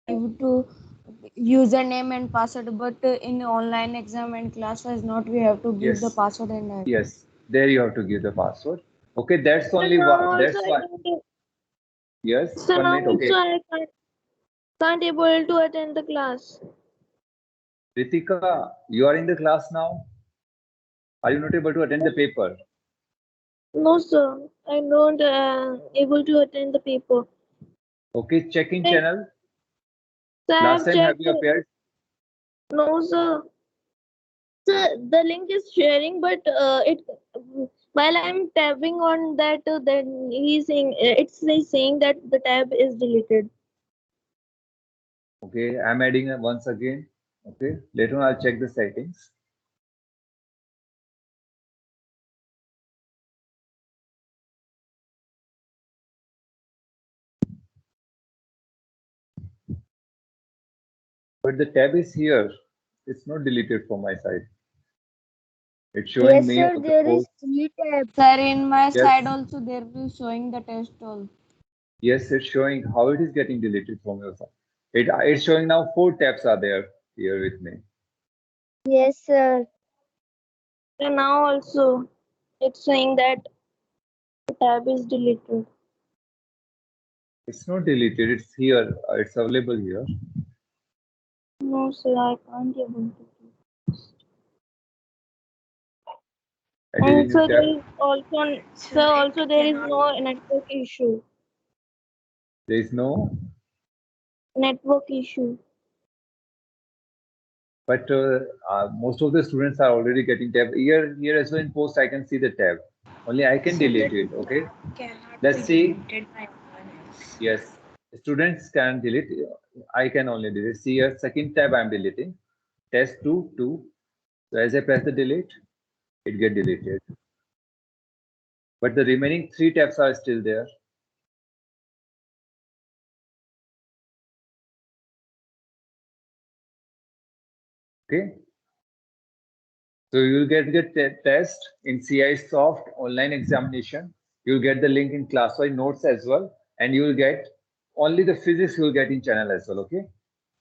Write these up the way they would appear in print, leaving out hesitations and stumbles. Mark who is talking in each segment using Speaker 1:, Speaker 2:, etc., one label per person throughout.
Speaker 1: give to username and password, but in online exam and class wise not, we have to give the
Speaker 2: Yes,
Speaker 1: password and everything.
Speaker 2: yes. There you have to give the password. Okay, that's
Speaker 3: But
Speaker 2: only
Speaker 3: now
Speaker 2: one.
Speaker 3: also
Speaker 2: That's
Speaker 3: I
Speaker 2: one.
Speaker 3: don't.
Speaker 2: Yes,
Speaker 3: So
Speaker 2: one
Speaker 3: now
Speaker 2: minute.
Speaker 3: also
Speaker 2: Okay,
Speaker 3: I can't able to attend the class.
Speaker 2: Ritika, you are in the class now. Are you not able to attend the paper?
Speaker 3: No, sir. I don't able to attend the paper.
Speaker 2: Okay, check in
Speaker 3: Like,
Speaker 2: channel.
Speaker 3: so I
Speaker 2: Last
Speaker 3: have
Speaker 2: time have
Speaker 3: checked.
Speaker 2: you appeared?
Speaker 3: No, sir. Sir, the link is sharing, but it while I'm tapping on that, then he's saying it's saying that the tab is deleted.
Speaker 2: Okay, I'm adding it once again. Okay, later on I'll check the settings. But the tab is here. It's not deleted from my side. It's showing
Speaker 1: Yes,
Speaker 2: me
Speaker 1: sir.
Speaker 2: on the
Speaker 1: There is
Speaker 2: post.
Speaker 1: 3 tabs. Sir, in my side
Speaker 2: Yes,
Speaker 1: also there is showing the test all.
Speaker 2: yes, it's showing how it is getting deleted from your side. It's showing now 4 tabs are there here with me.
Speaker 1: Yes, sir.
Speaker 3: And now also it's saying that the tab is deleted.
Speaker 2: It's not deleted. It's here. It's available here.
Speaker 3: No, sir, I can't able to.
Speaker 2: Edit a
Speaker 3: And
Speaker 2: new
Speaker 3: so
Speaker 2: tab.
Speaker 3: there is also,
Speaker 1: Sir,
Speaker 3: so
Speaker 1: it
Speaker 3: also there is
Speaker 1: cannot.
Speaker 3: no network issue.
Speaker 2: There is no.
Speaker 3: Network issue.
Speaker 2: But most of the students are already getting tab. Here as well in post, I can see the tab. Only I can
Speaker 1: Sir, the
Speaker 2: delete it. Okay.
Speaker 1: tab cannot be
Speaker 2: Let's see.
Speaker 1: deleted by anyone else.
Speaker 2: Yes. Students can delete. I can only delete. See here, second tab I'm deleting. Test 2, 2. So as I press the delete, it get deleted. But the remaining 3 tabs are still there. Okay. So you will get the test in CI Soft online examination. You'll get the link in class-wide notes as well, and you will get only the physics you will get in channel as well. Okay,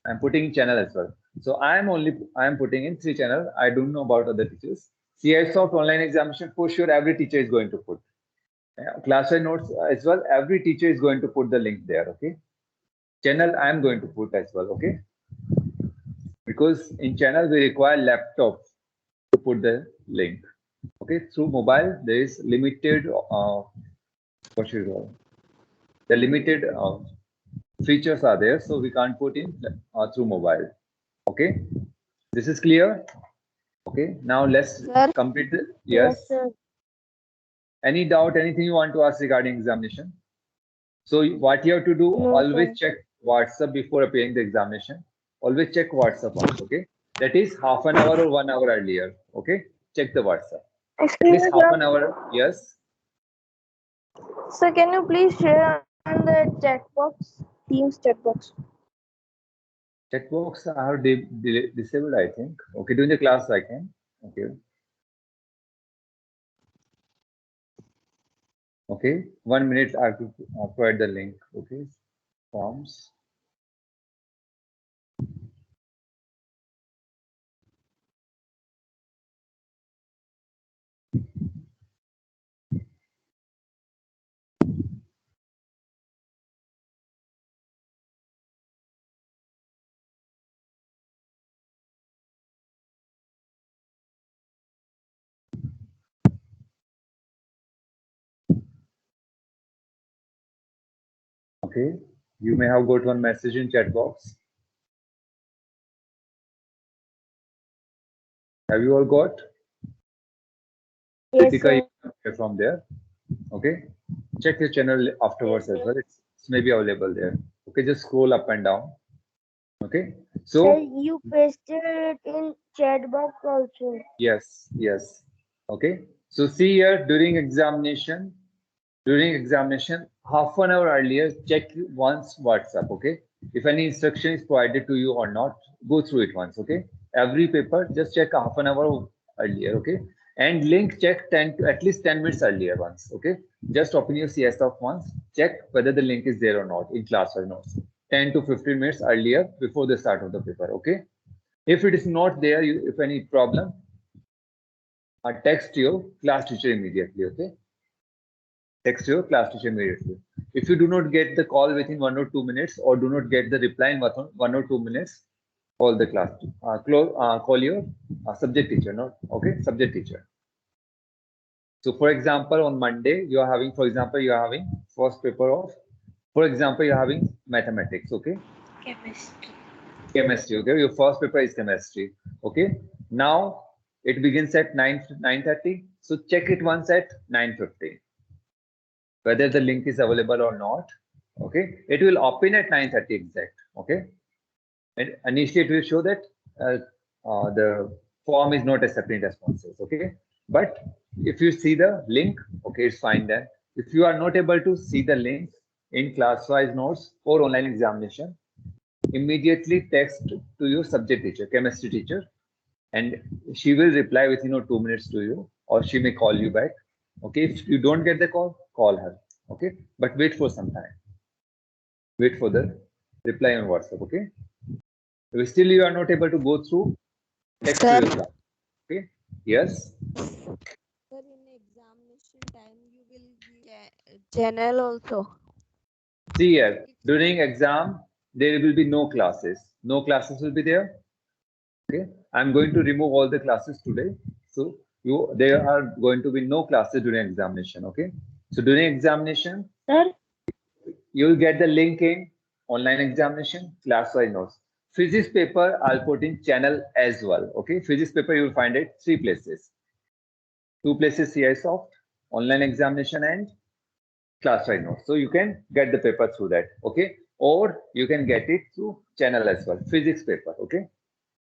Speaker 2: I'm putting in channel as well. So I am putting in 3 channel. I don't know about other teachers. CI Soft online examination for sure every teacher is going to put. Class-wide notes as well. Every teacher is going to put the link there. Okay, channel I am going to put as well. Okay, because in channel we require laptop to put the link. Okay, through mobile there is limited what should we call, the limited features are there, so we can't put in through mobile. Okay, this is clear. Okay, now let's
Speaker 1: Sir,
Speaker 2: complete the,
Speaker 1: yes,
Speaker 2: yes,
Speaker 1: sir.
Speaker 2: any doubt, anything you want to ask regarding examination? So what you have to do,
Speaker 1: No,
Speaker 2: always
Speaker 1: sir.
Speaker 2: check WhatsApp before appearing the examination. Always check WhatsApp once. Okay, that is half an hour or 1 hour earlier. Okay, check the WhatsApp at
Speaker 3: Excuse
Speaker 2: least
Speaker 3: me,
Speaker 2: half
Speaker 3: sir.
Speaker 2: an hour. Yes.
Speaker 3: So can you please share on the chat box, Teams chat box?
Speaker 2: Checkbox I have disabled, I think. Okay, during the class I can. Okay. Okay. 1 minute I have to provide the link. Okay. Forms. Okay. You may have got one message in chat box. Have you all got?
Speaker 1: Yes,
Speaker 2: Ritika,
Speaker 1: sir.
Speaker 2: you can from there. Okay. Check your channel
Speaker 3: Yes,
Speaker 2: afterwards as
Speaker 3: sir.
Speaker 2: well. It's maybe available there. Okay, just scroll up and down. Okay.
Speaker 1: Sir,
Speaker 2: So
Speaker 1: you pasted it in chat box also.
Speaker 2: yes, yes. Okay. So see here during examination, half an hour earlier, check once WhatsApp. Okay. If any instruction is provided to you or not, go through it once. Okay. Every paper, just check half an hour earlier. Okay. And link check 10 to at least 10 minutes earlier once. Okay. Just open your CS of once, check whether the link is there or not in class or notes. 10 to 15 minutes earlier before the start of the paper. Okay. If it is not there, if any problem, text your class teacher immediately. Okay. Text your class teacher immediately. If you do not get the call within 1 or 2 minutes, or do not get the reply in 1 or 2 minutes, call the class. Call your subject teacher. No. Okay. Subject teacher. So, for example, on Monday you are having, for example, you are having first paper of, for example, you are having mathematics. Okay. Chemistry. Okay. Your first paper is chemistry. Okay. Now it begins at 9:30. So check it once at 9:50. Whether the link is available or not. Okay. It will open at 9:30 exact. Okay. And initially it will show that the form is not accepting responses. Okay. But if you see the link, okay, it's fine then. If you are not able to see the link in class-wise notes or online examination, immediately text to your subject teacher, chemistry teacher, and she will reply within 2 minutes to you, or she may call you back. Okay. If you don't get the call, call her. Okay. But wait for some time. Wait for the reply on WhatsApp. Okay. If still you are not able to go through, text to your class. Okay. Yes.
Speaker 1: Sir, in examination time, you will give channel also.
Speaker 2: See here, during exam, there will be no classes. No classes will be there. Okay. I'm going to remove all the classes today. So there are going to be no classes during examination. Okay. So during examination,
Speaker 3: Sir,
Speaker 2: you will get the link in online examination, class-wise notes. Physics paper, I'll put in channel as well. Okay. Physics paper, you will find it 3 places. 2 places CI Soft, online examination, and class-wise notes. So you can get the paper through that. Okay. Or you can get it through channel as well. Physics paper. Okay.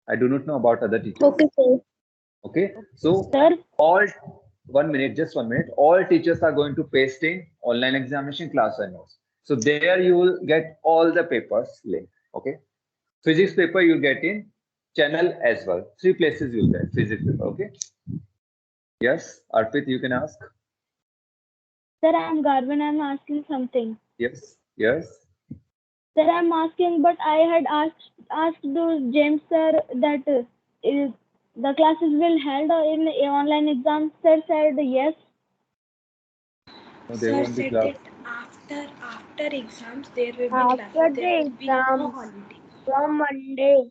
Speaker 2: I do not know about other teachers.
Speaker 3: okay, sir.
Speaker 2: Okay. So
Speaker 3: Sir,
Speaker 2: all 1 minute, just 1 minute. All teachers are going to paste in online examination, class-wise notes. So there you will get all the papers link. Okay. Physics paper you get in channel as well. 3 places you'll get physics paper. Okay. Yes, Arpit, you can ask.
Speaker 3: sir, I'm Garvin. I'm asking something.
Speaker 2: Yes. Yes.
Speaker 3: Sir, I'm asking, but I had asked the James sir that the classes will held in online exams. Sir said yes.
Speaker 2: No, there
Speaker 4: Sir
Speaker 2: won't be
Speaker 4: said
Speaker 2: class.
Speaker 4: that after exams there will be
Speaker 1: After
Speaker 4: classes. There
Speaker 1: the
Speaker 4: will be no
Speaker 1: exams.
Speaker 4: holiday.
Speaker 1: From Monday,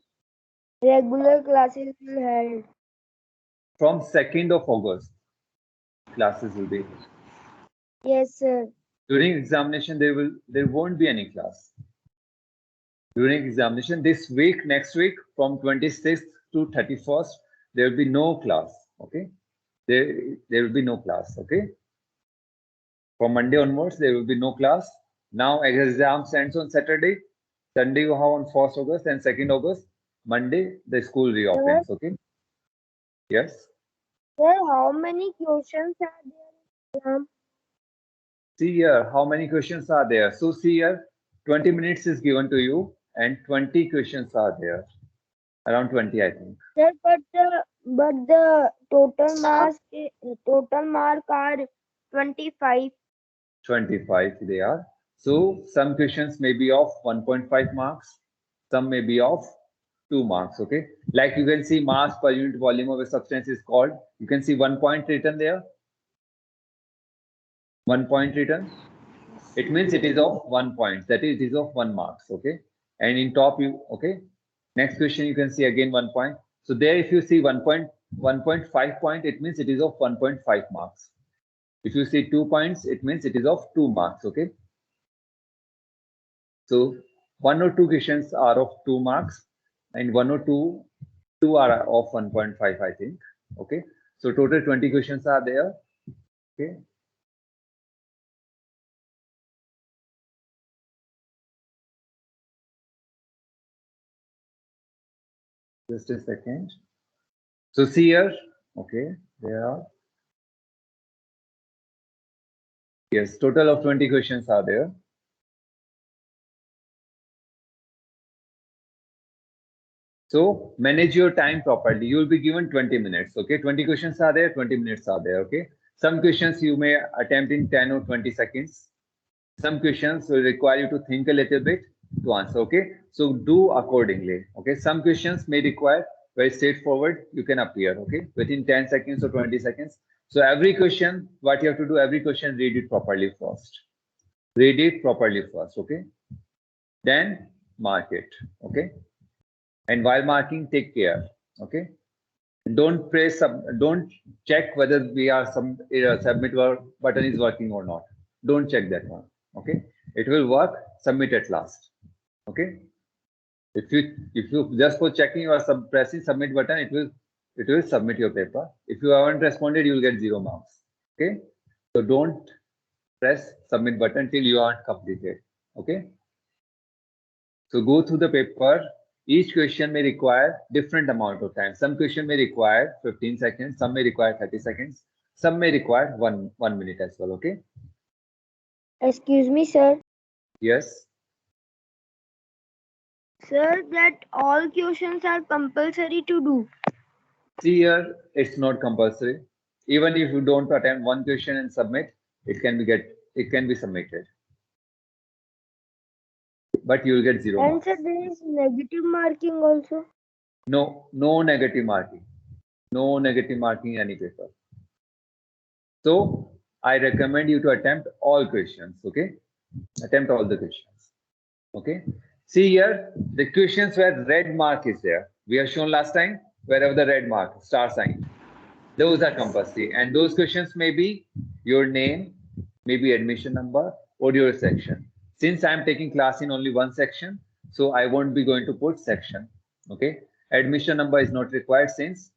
Speaker 1: regular classes will held.
Speaker 2: From 2nd of August, classes will be.
Speaker 1: Yes, sir.
Speaker 2: During examination, there won't be any class. During examination this week, next week, from 26th to 31st, there will be no class. Okay. There will be no class. Okay. From Monday onwards, there will be no class. Now exam ends on Saturday. Sunday you have on 1st August and 2nd August. Monday the school reopens. Okay. Yes.
Speaker 1: Sir, how many questions are there?
Speaker 2: See here, how many questions are there? So see here, 20 minutes is given to you and 20 questions are there. Around 20, I think.
Speaker 1: Sir, but the total mark are 25.
Speaker 2: 25 they are. So some questions may be of 1.5 marks, some may be of 2 marks. Okay. Like you can see mass per unit volume of a substance is called. You can see 1 point written there. 1 point written. It means it is of 1 point. That is, it is of 1 marks. Okay. And in top you, okay. Next question you can see again 1 point. So there if you see 1.5 point, it means it is of 1.5 marks. If you see 2 points, it means it is of 2 marks. Okay. So 1 or 2 questions are of 2 marks and 1 or 2 are of 1.5, I think. Okay. So total 20 questions are there. Okay. Just a second. So see here. Okay. There are. Yes. Total of 20 questions are there. So manage your time properly. You will be given 20 minutes. Okay. 20 questions are there. 20 minutes are there. Okay. Some questions you may attempt in 10 or 20 seconds. Some questions will require you to think a little bit. to answer. Okay, so do accordingly. Okay, some questions may require very straightforward. You can appear. Okay, within 10 seconds or 20 seconds. So every question, what you have to do, every question, read it properly first. Read it properly first. Okay, then mark it. Okay, and while marking, take care. Okay, don't press don't check whether we are submit button is working or not. Don't check that one. Okay, it will work. Submit at last. Okay, if you just for checking or pressing submit button, it will submit your paper. If you haven't responded, you will get 0 marks. Okay, so don't press submit button till you aren't completed. Okay, so go through the paper. Each question may require different amount of time. Some question may require 15 seconds, some may require 30 seconds, some may require one minute as well. Okay.
Speaker 1: Excuse me, sir.
Speaker 2: Yes.
Speaker 1: Sir, that all questions are compulsory to do.
Speaker 2: See here, it's not compulsory. Even if you don't attempt one question and submit, it can be submitted. But you will get 0
Speaker 1: And
Speaker 2: marks.
Speaker 1: sir, there is negative marking also.
Speaker 2: No negative marking. No negative marking in any paper. So I recommend you to attempt all questions. Okay, attempt all the questions. Okay, see here the questions where red mark is there. We have shown last time wherever the red mark star sign. Those are compulsory, and those questions may be your name, maybe admission number, or your section. Since I am taking class in only one section, so I won't be going to put section. Okay, admission number is not required since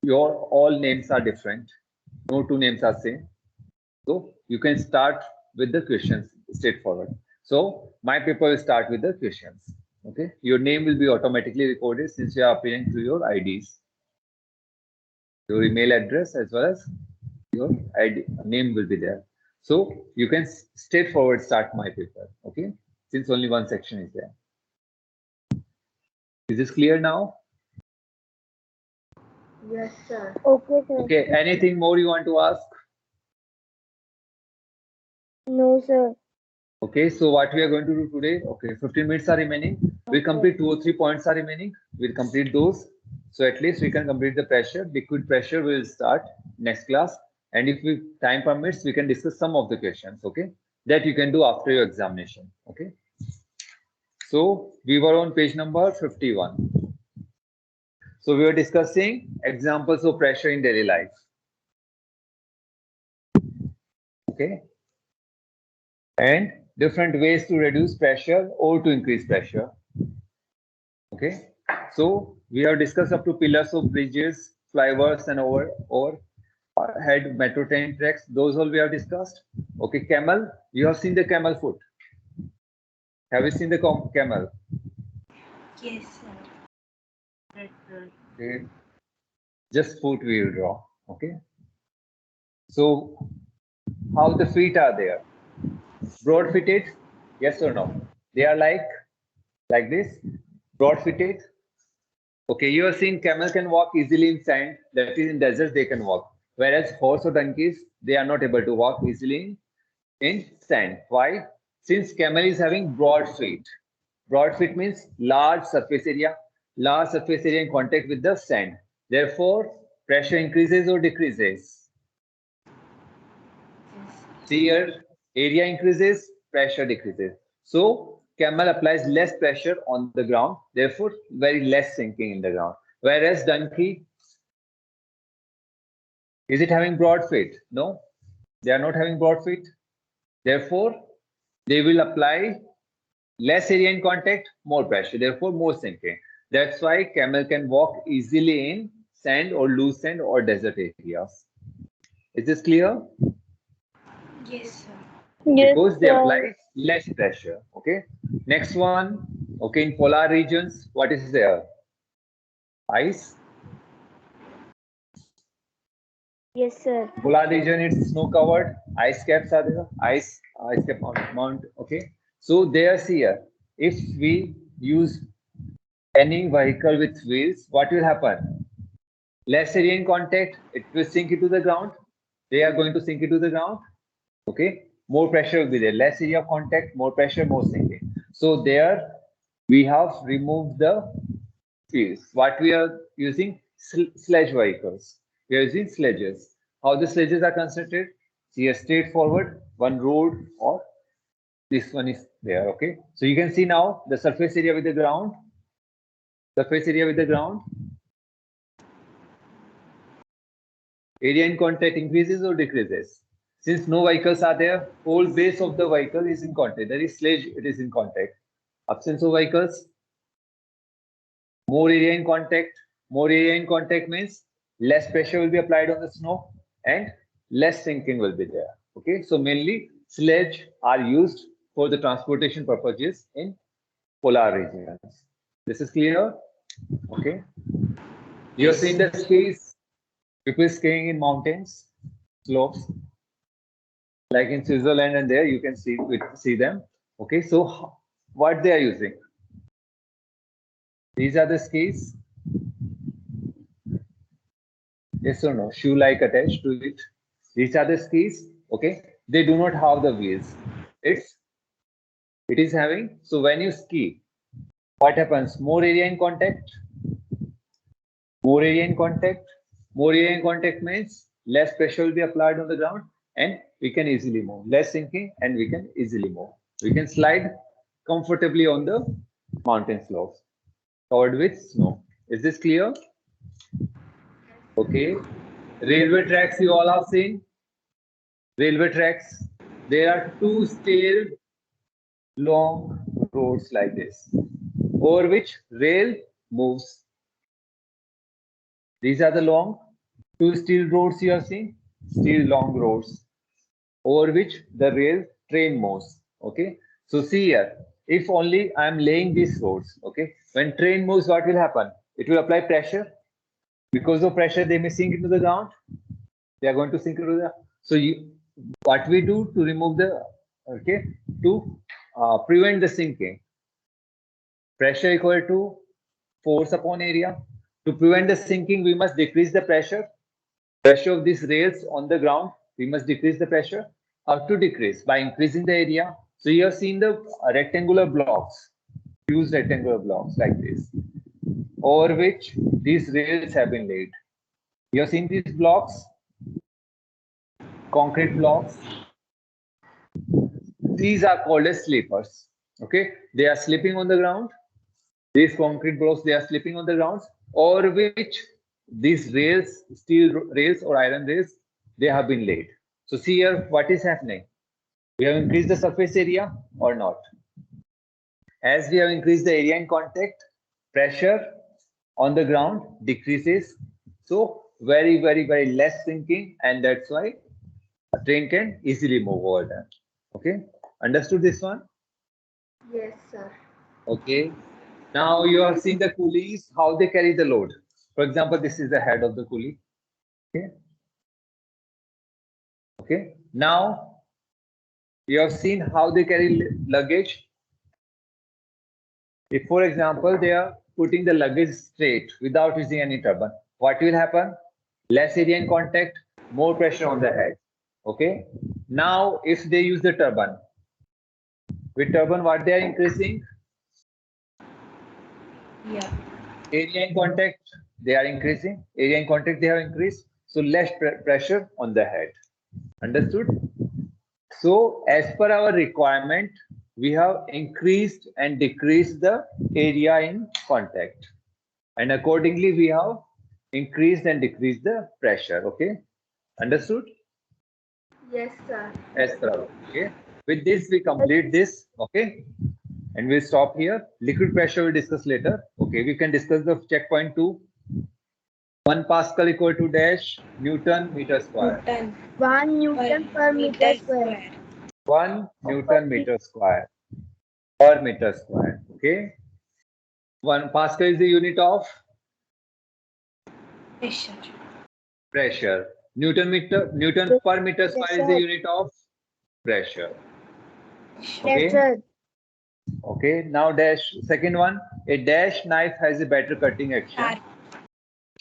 Speaker 2: your all names are different. No two names are same. So you can start with the questions straightforward. So my paper will start with the questions. Okay, your name will be automatically recorded since you are appearing through your IDs. Your email address as well as your ID name will be there. So you can straightforward start my paper. Okay, since only one section is there. Is this clear now?
Speaker 1: Yes, sir. Okay, sir.
Speaker 2: Okay, anything more you want to ask?
Speaker 1: No, sir.
Speaker 2: Okay, so what we are going to do today? Okay, 15 minutes are remaining. We'll complete 2 or 3 points are remaining. We'll complete those. So at least we can complete the pressure. Liquid pressure will start next class. And if we time permits, we can discuss some of the questions. Okay, that you can do after your examination. Okay. So we were on page number 51. So we were discussing examples of pressure in daily life. Okay. And different ways to reduce pressure or to increase pressure. Okay, so we have discussed up to pillars of bridges, flyovers, and overhead metro train tracks. Those all we have discussed. Okay, camel. You have seen the camel foot. Have you seen the camel?
Speaker 4: Yes, sir.
Speaker 2: Okay. Just foot we will draw. Okay. So how the feet are there? Broad fitted? Yes or no? They are like this. Broad fitted. Okay, you have seen camel can walk easily in sand. That is in deserts they can walk. Whereas horse or donkeys, they are not able to walk easily in sand. Why? Since camel is having broad feet. Broad feet means large surface area in contact with the sand. Therefore, pressure increases or decreases. See here, area increases, pressure decreases. So camel applies less pressure on the ground, therefore very less sinking in the ground. Whereas donkey, is it having broad feet? No, they are not having broad feet. Therefore, they will apply less area in contact, more pressure, therefore more sinking. That's why camel can walk easily in sand or loose sand or desert areas. Is this clear?
Speaker 4: Yes, sir.
Speaker 3: Yes,
Speaker 2: Because they
Speaker 3: sir.
Speaker 2: apply less pressure. Okay. Next one. Okay, in polar regions, what is there? Ice.
Speaker 1: Yes, sir.
Speaker 2: Polar region, it's snow covered. Ice caps are there. Ice cap mount. Okay. So there's here. If we use any vehicle with wheels, what will happen? Less area in contact. It will sink into the ground. They are going to sink into the ground. Okay. More pressure will be there. Less area of contact, more pressure, more sinking. So there we have removed the fields. What we are using? Sledge vehicles. We are using sledges. How the sledges are constructed? See a straightforward one road, or this one is there. Okay. So you can see now the surface area with the ground. Surface area with the ground. Area in contact increases or decreases? Since no vehicles are there, whole base of the vehicle is in contact. That is sledge, it is in contact. Absence of vehicles, more area in contact. More area in contact means less pressure will be applied on the snow and less sinking will be there. Okay, so mainly sledge are used for the transportation purposes in polar regions. This is clear? Okay. You are seeing the skis, people skiing in mountains, slopes, like in Switzerland, and there you can see them. Okay, so what they are using? These are the skis. Yes or no? Shoe-like attached to it. These are the skis. Okay, they do not have the wheels. It is having. So when you ski, what happens? More area in contact. More area in contact. More area in contact means less pressure will be applied on the ground, and we can easily move. Less sinking, and we can easily move. We can slide comfortably on the mountain slopes covered with snow. Is this clear? Okay. Railway tracks you all have seen. Railway tracks. There are two steel long roads like this, over which rail moves. These are the long two steel roads you have seen. Steel long roads over which the rail train moves. Okay. So see here, if only I am laying these roads. Okay. When train moves, what will happen? It will apply pressure. Because of pressure, they may sink into the ground. They are going to sink into the. So what we do to remove the, okay, to prevent the sinking. Pressure equal to force upon area. To prevent the sinking, we must decrease the pressure. Pressure of these rails on the ground, we must decrease the pressure. How to decrease? By increasing the area. So you have seen the rectangular blocks, fused rectangular blocks like this, over which these rails have been laid. You have seen these blocks, concrete blocks. These are called as sleepers. Okay, they are sleeping on the ground. These concrete blocks, they are sleeping on the ground, over which these rails, steel rails or iron rails, they have been laid. So see here, what is happening? We have increased the surface area or not? As we have increased the area in contact, pressure on the ground decreases. So very, very, very less sinking, and that's why a train can easily move over there. Okay, understood this one?
Speaker 4: Yes, sir.
Speaker 2: Okay. Now you have seen the coolies, how they carry the load. For example, this is the head of the coolie. Okay. Okay. Now you have seen how they carry luggage. If, for example, they are putting the luggage straight without using any turban, what will happen? Less area in contact, more pressure on the head. Okay. Now, if they use the turban, with turban, what they are increasing?
Speaker 4: Yeah.
Speaker 2: Area in contact, they are increasing. Area in contact, they have increased. So less pressure on the head. Understood? So as per our requirement, we have increased and decreased the area in contact. And accordingly, we have increased and decreased the pressure. Okay? Understood?
Speaker 4: Yes, sir.
Speaker 2: As per our, okay? With this, we complete this. Okay? And we'll stop here. Liquid pressure we'll discuss later. Okay, we can discuss the checkpoint 2. 1 Pascal equal to dash Newton meter square.
Speaker 1: Newton
Speaker 3: 1 Newton per meter square.
Speaker 2: 1 Newton meter square per meter square. Okay. 1 Pascal is the unit of
Speaker 4: Pressure.
Speaker 2: pressure. Newton per meter square is the unit of pressure. Okay.
Speaker 3: Pressure.
Speaker 2: Okay. Now dash second one. A dash knife has a better cutting action.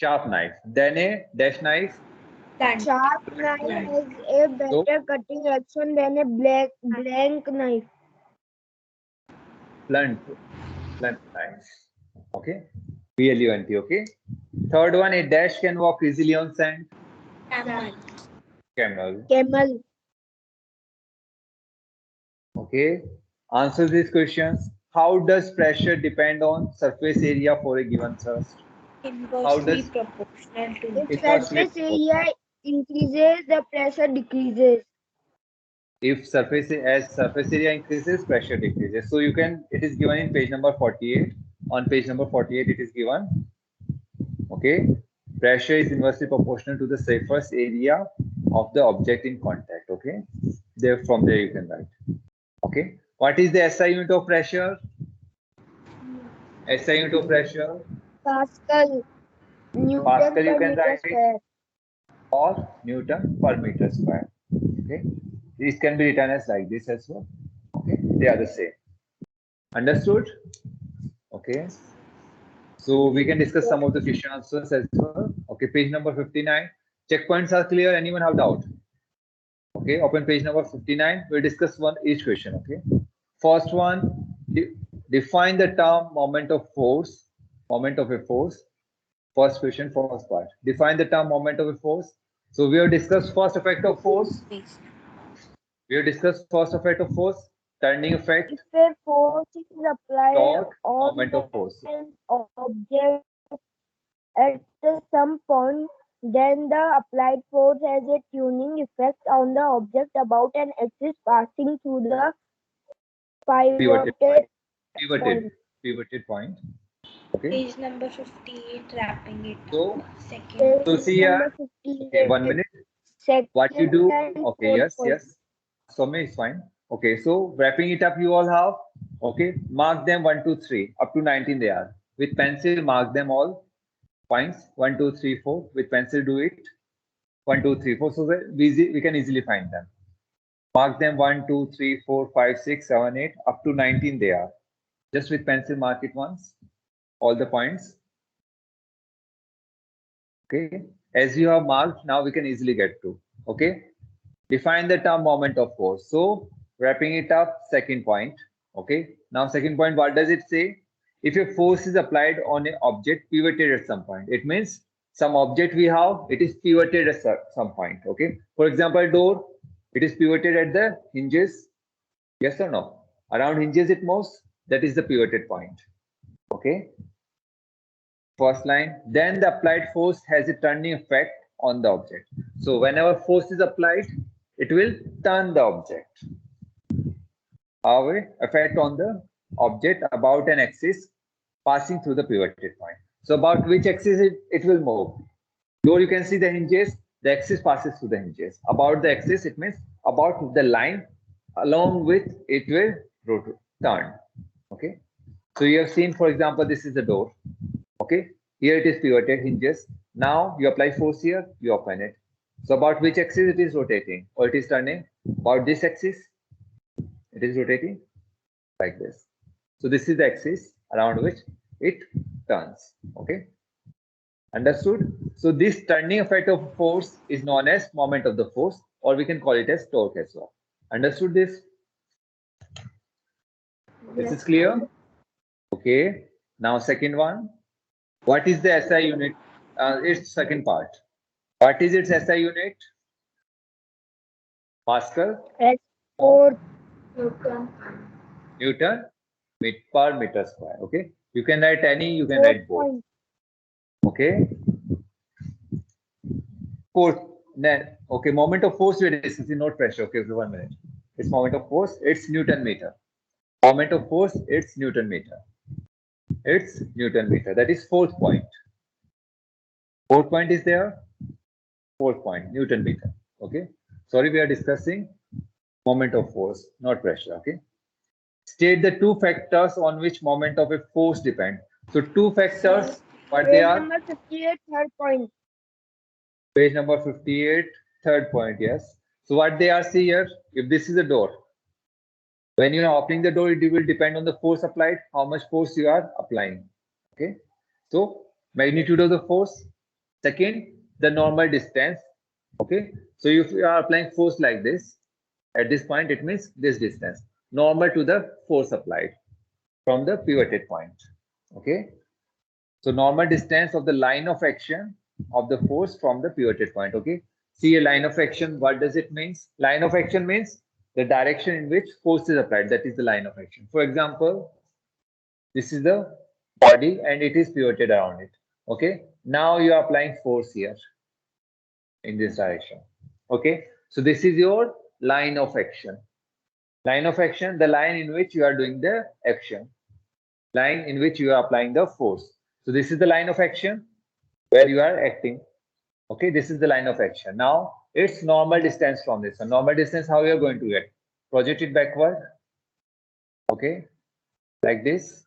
Speaker 2: Sharp knife. Then a dash knife.
Speaker 3: Sharp knife has a better cutting action than a blank knife.
Speaker 2: blunt lines. Okay, BLUNT. Okay. Third one, a dash can walk easily on sand.
Speaker 4: Camel.
Speaker 2: Camel.
Speaker 3: Camel.
Speaker 2: Okay. Answer these questions. How does pressure depend on surface area for a given thrust?
Speaker 1: Inversely
Speaker 2: does-
Speaker 1: proportional to
Speaker 3: If
Speaker 2: Inversely
Speaker 3: surface area increases, the pressure decreases.
Speaker 2: If surface area increases, pressure decreases. So you can, it is given in page number 48. On page number 48, it is given. Okay. Pressure is inversely proportional to the surface area of the object in contact. Okay. There, from there you can write. Okay. What is the SI unit of pressure? SI unit of pressure
Speaker 3: Pascal. Newton
Speaker 2: Pascal you
Speaker 3: per
Speaker 2: can
Speaker 3: meter
Speaker 2: write it.
Speaker 3: square.
Speaker 2: Or Newton per meter square. Okay. These can be written as like this as well. Okay. They are the same. Understood? Okay. So we can discuss some of the question answers as well. Okay, page number 59. Checkpoints are clear. Anyone have doubt? Okay, open page number 59. We'll discuss one each question. Okay. First one, define the term moment of force. Moment of a force. First question, first part. Define the term moment of a force. So we have discussed first effect of force. We have discussed first effect of force, turning effect,
Speaker 3: If a force is applied
Speaker 2: torque,
Speaker 3: on
Speaker 2: moment of force.
Speaker 3: an object at some point, then the applied force has a tuning effect on the object about an axis passing through the
Speaker 2: Pivoted
Speaker 3: pivoted
Speaker 2: point. Pivoted.
Speaker 3: point.
Speaker 2: Pivoted point. Okay.
Speaker 1: Page number 58, wrapping it
Speaker 2: So,
Speaker 1: up. Second.
Speaker 3: Page
Speaker 2: so see here.
Speaker 3: number
Speaker 2: Okay, 1 minute.
Speaker 3: 58.
Speaker 2: What you do?
Speaker 3: Second and
Speaker 2: Okay,
Speaker 3: fourth
Speaker 2: yes,
Speaker 3: point.
Speaker 2: yes. Some is fine. Okay, so wrapping it up, you all have. Okay, mark them 1, 2, 3. Up to 19 they are. With pencil, mark them all. Points 1, 2, 3, 4. With pencil, do it. 1, 2, 3, 4. So that we can easily find them. Mark them 1, 2, 3, 4, 5, 6, 7, 8. Up to 19 they are. Just with pencil, mark it once. All the points. Okay. As you have marked, now we can easily get to. Okay. Define the term moment of force. So wrapping it up, second point. Okay. Now second point, what does it say? If a force is applied on an object pivoted at some point, it means some object we have, it is pivoted at some point. Okay. For example, door, it is pivoted at the hinges. Yes or no? Around hinges it moves. That is the pivoted point. Okay. First line. Then the applied force has a turning effect on the object. So whenever force is applied, it will turn the object. However, effect on the object about an axis passing through the pivoted point. So about which axis it will move. Though you can see the hinges, the axis passes through the hinges. About the axis, it means about the line along with it will turn. Okay. So you have seen, for example, this is the door. Okay. Here it is pivoted hinges. Now you apply force here, you open it. So about which axis it is rotating or it is turning? About this axis, it is rotating like this. So this is the axis around which it turns. Okay. Understood? So this turning effect of force is known as moment of the force, or we can call it as torque as well. Understood this? This is clear? Okay. Now second one. What is the SI unit? Its second part. What is its SI unit? Pascal?
Speaker 3: Or
Speaker 4: Newton.
Speaker 2: Newton per meter square. Okay. You can write any, you can write both.
Speaker 3: point.
Speaker 2: Okay. Force. Then okay, moment of force we are discussing, not pressure. Okay, so 1 minute. It's moment of force, it's Newton meter. Moment of force, it's Newton meter. It's Newton meter. That is fourth point. Fourth point is there. Fourth point, Newton meter. Okay. Sorry, we are discussing moment of force, not pressure. Okay. State the two factors on which moment of a force depend. So two factors, what they
Speaker 3: Page
Speaker 2: are?
Speaker 3: number 58, third point.
Speaker 2: Page number 58, third point, yes. So what they are, see here, if this is a door, when you are opening the door, it will depend on the force applied, how much force you are applying. Okay. So magnitude of the force. Second, the normal distance. Okay. So if you are applying force like this, at this point, it means this distance, normal to the force applied. from the pivoted point. Okay. So normal distance of the line of action of the force from the pivoted point. Okay. See a line of action. What does it mean? Line of action means the direction in which force is applied. That is the line of action. For example, this is the body and it is pivoted around it. Okay. Now you are applying force here in this direction. Okay. So this is your line of action. Line of action, the line in which you are doing the action. Line in which you are applying the force. So this is the line of action where you are acting. Okay, this is the line of action. Now it's normal distance from this. So normal distance, how you are going to get? Project it backward. Okay, like this.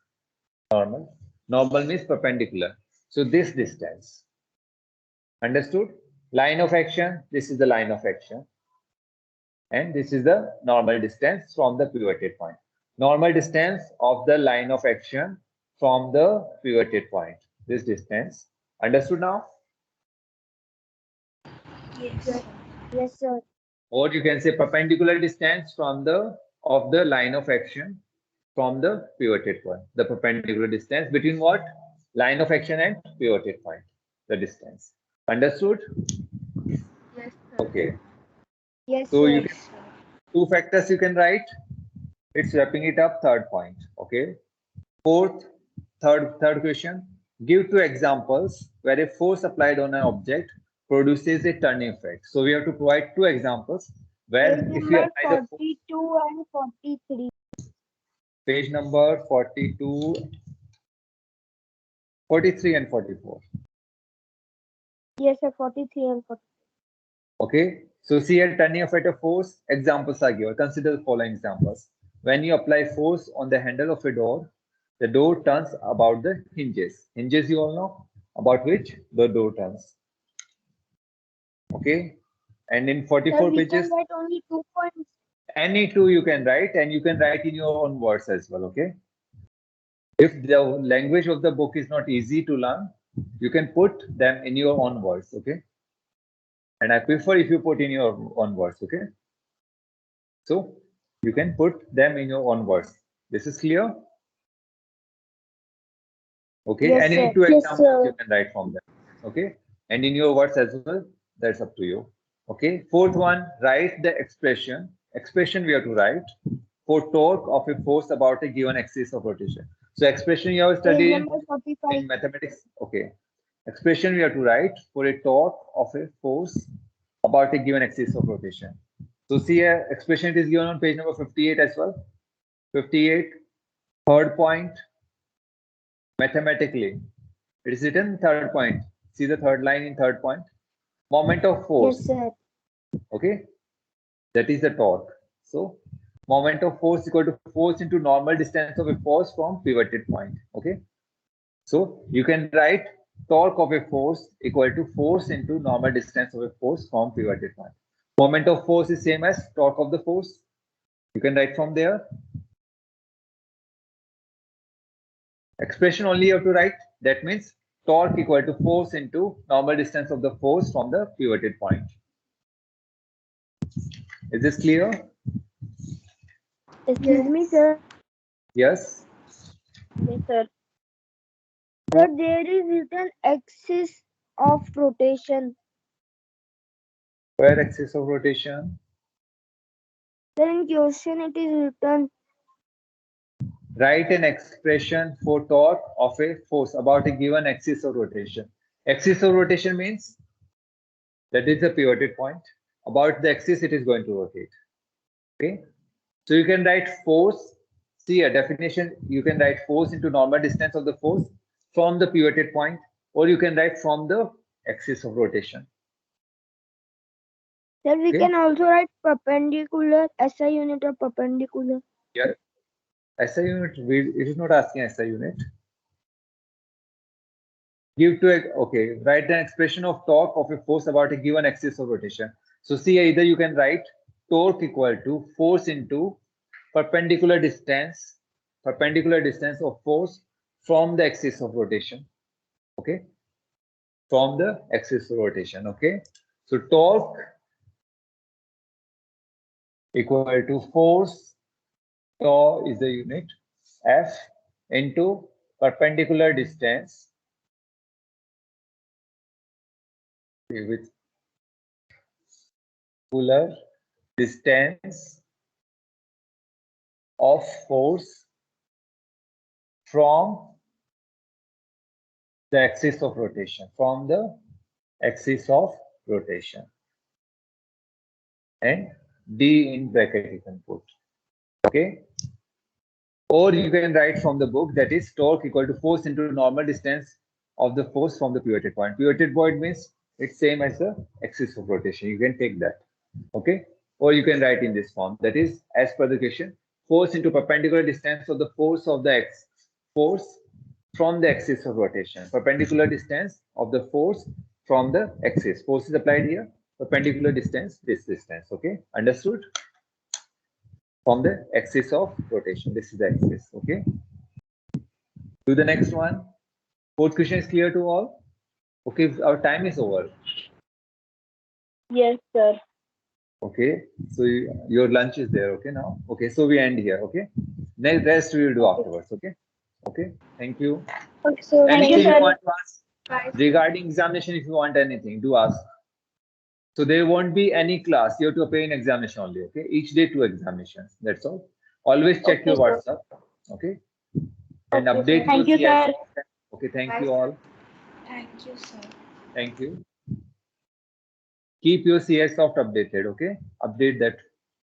Speaker 2: Normal. Normal means perpendicular. So this distance. Understood? Line of action. This is the line of action. And this is the normal distance from the pivoted point. Normal distance of the line of action from the pivoted point. This distance. Understood now?
Speaker 4: Yes.
Speaker 3: Yes, sir.
Speaker 2: Or you can say perpendicular distance from the of the line of action from the pivoted point. The perpendicular distance between what? Line of action and pivoted point. The distance. Understood?
Speaker 4: Yes, sir.
Speaker 2: Okay.
Speaker 3: Yes,
Speaker 2: So
Speaker 3: sir.
Speaker 2: you can two factors you can write. It's wrapping it up. Third point. Okay. Third question. Give two examples where a force applied on an object produces a turning effect. So we have to provide two examples where if you apply the
Speaker 3: 42 and 43.
Speaker 2: page number 42, 43 and 44.
Speaker 3: Yes, sir. 43 and 44.
Speaker 2: Okay. So see here turning effect of force. Examples are given. Consider the following examples. When you apply force on the handle of a door, the door turns about the hinges. Hinges you all know about which the door turns. Okay. And in 44
Speaker 3: Sir, we
Speaker 2: pages,
Speaker 3: can write only 2 points.
Speaker 2: any two you can write and you can write in your own words as well. Okay. If the language of the book is not easy to learn, you can put them in your own words. Okay. And I prefer if you put in your own words. Okay. So you can put them in your own words. This is clear? Okay.
Speaker 3: Yes,
Speaker 2: Any
Speaker 3: sir.
Speaker 2: two
Speaker 3: Yes,
Speaker 2: examples
Speaker 3: sir.
Speaker 2: you can write from them. Okay. And in your words as well, that's up to you. Okay. Fourth one, write the expression. Expression we have to write for torque of a force about a given axis of rotation. So expression you have
Speaker 3: Page
Speaker 2: studied
Speaker 3: number 45.
Speaker 2: in mathematics. Okay. Expression we have to write for a torque of a force about a given axis of rotation. So see here, expression it is given on page number 58 as well. 58, third point, mathematically. It is written third point. See the third line in third point. Moment of force.
Speaker 3: Yes, sir.
Speaker 2: Okay. That is the torque. So moment of force equal to force into normal distance of a force from pivoted point. Okay. So you can write torque of a force equal to force into normal distance of a force from pivoted point. Moment of force is same as torque of the force. You can write from there. Expression only you have to write. That means torque equal to force into normal distance of the force from the pivoted point. Is this clear?
Speaker 3: Excuse me, sir.
Speaker 2: Yes.
Speaker 3: Yes, sir. Sir, there is written axis of rotation.
Speaker 2: Where axis of rotation?
Speaker 3: Then in question it is written.
Speaker 2: Write an expression for torque of a force about a given axis of rotation. Axis of rotation means that is the pivoted point. About the axis it is going to rotate. Okay. So you can write force. See a definition. You can write force into normal distance of the force from the pivoted point, or you can write from the axis of rotation.
Speaker 3: Sir, we
Speaker 2: Okay.
Speaker 3: can also write perpendicular, SI unit or perpendicular.
Speaker 2: Yeah. SI unit, it is not asking SI unit. Give to a, okay, write an expression of torque of a force about a given axis of rotation. So see, either you can write torque equal to force into perpendicular distance of force from the axis of rotation. Okay. From the axis of rotation. Okay. So torque equal to force, tau is the unit, F into perpendicular distance with perpendicular distance of force from the axis of rotation, from the axis of rotation, and D in bracket you can put. Okay, or you can write from the book, that is torque equal to force into normal distance of the force from the pivoted point. Pivoted point means it's same as the axis of rotation. You can take that. Okay, or you can write in this form, that is as per the question, force into perpendicular distance of the force of the force from the axis of rotation. Perpendicular distance of the force from the axis. Force is applied here. Perpendicular distance, this distance. Okay, understood? From the axis of rotation. This is the axis. Okay. Do the next one. Fourth question is clear to all? Okay, our time is over.
Speaker 3: Yes, sir.
Speaker 2: Okay, so your lunch is there. Okay, now. Okay, so we end here. Okay, next rest we will do afterwards. Okay. Okay. Thank you.
Speaker 3: Okay, so
Speaker 2: Anything you
Speaker 3: sir.
Speaker 2: want to ask regarding examination? If you want anything, do ask. So there won't be any class. You have to appear in examination only. Okay, each day 2 examinations. That's all. Always check your WhatsApp. Okay, and update.
Speaker 3: Thank you, sir.
Speaker 2: Okay, thank you all.
Speaker 1: Thank you, sir.
Speaker 2: Thank you. Keep your CS soft updated. Okay, update that